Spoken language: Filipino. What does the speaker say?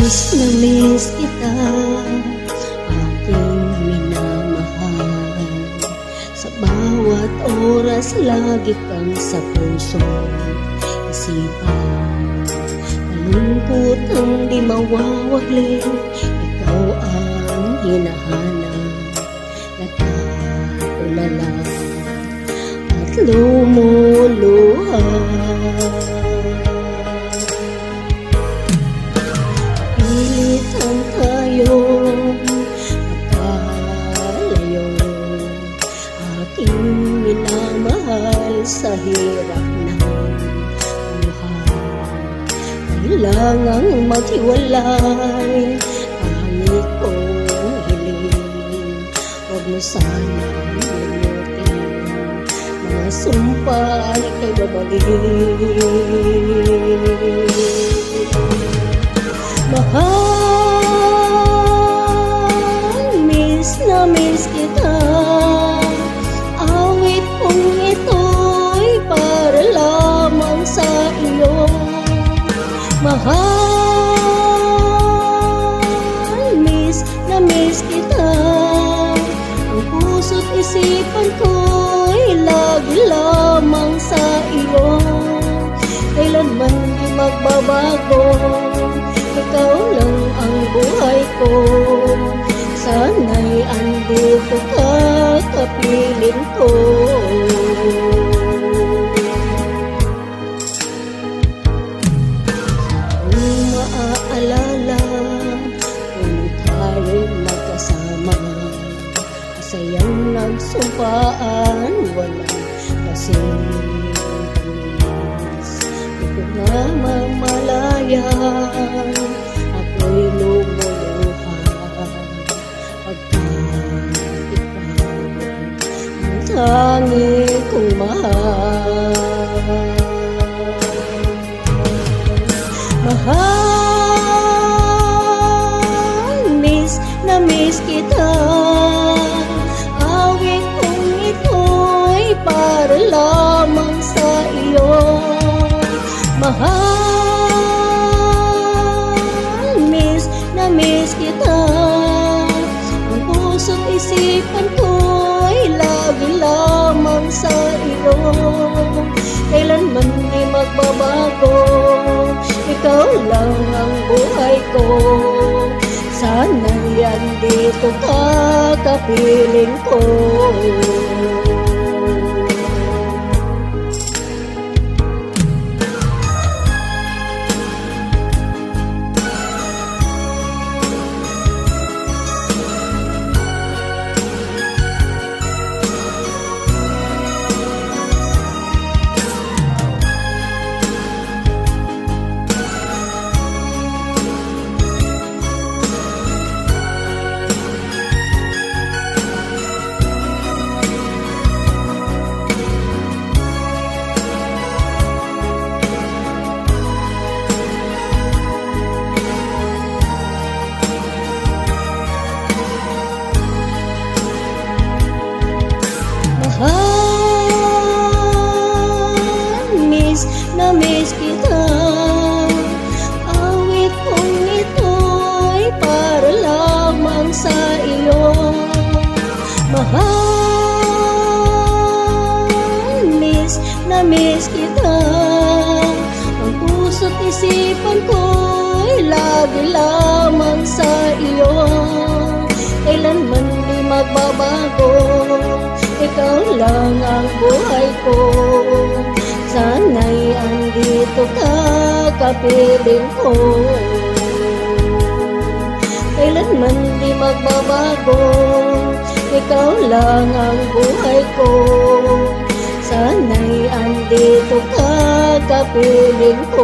na miss kita, aking minamahal. Sa bawat oras lagi kang sa pusong isipan. Malungkot ang di mawawagli, ikaw ang hinahanap. Nagkatulala at lumuluha. Pilitan tayong magkalayo, aking minamahal, sa hirap ng buhay. Kailangang maghiwalay, pangit kong hiling, huwag mo sanang limutin mga sumpa ika'y babagin. Mahal, miss na miss kita, awit kong ito'y para lamang sa iyo. Mahal, miss na miss kita, ang puso't isipan ko'y lagi lamang sa iyo. Kailanman di magbabago, ikaw lang ang buhay ko. Sana'y andito ka, kapiling ko. Kung maaalala, kung tayo'y magkasama, masayang nagsumpaan, walang kasing tamis. Di ko na mamalayan, ako'y lumuluha pagka ikaw ang tangi kong mahal. Mahal, miss na miss kita, awit kong ito'y para lamang sa iyo. Mahal, miss na miss kita, ang puso't isipan ko'y lagi lamang sa iyo. Kailanman di magbabago, ikaw lang ang buhay ko. Sana'y andito ka, kapiling ko. Mahal, miss na miss kita, awit kong ito'y para lamang sa iyo. Mahal, miss na miss kita, ang puso't isipan ko'y lagi lamang sa iyo. Kailanman di magbabago, ikaw lang ang buhay ko. Sana'y andito ka, kapiling ko. Kailanman di magbabago, ikaw lang ang buhay ko. Sana'y andito ka, kapiling ko.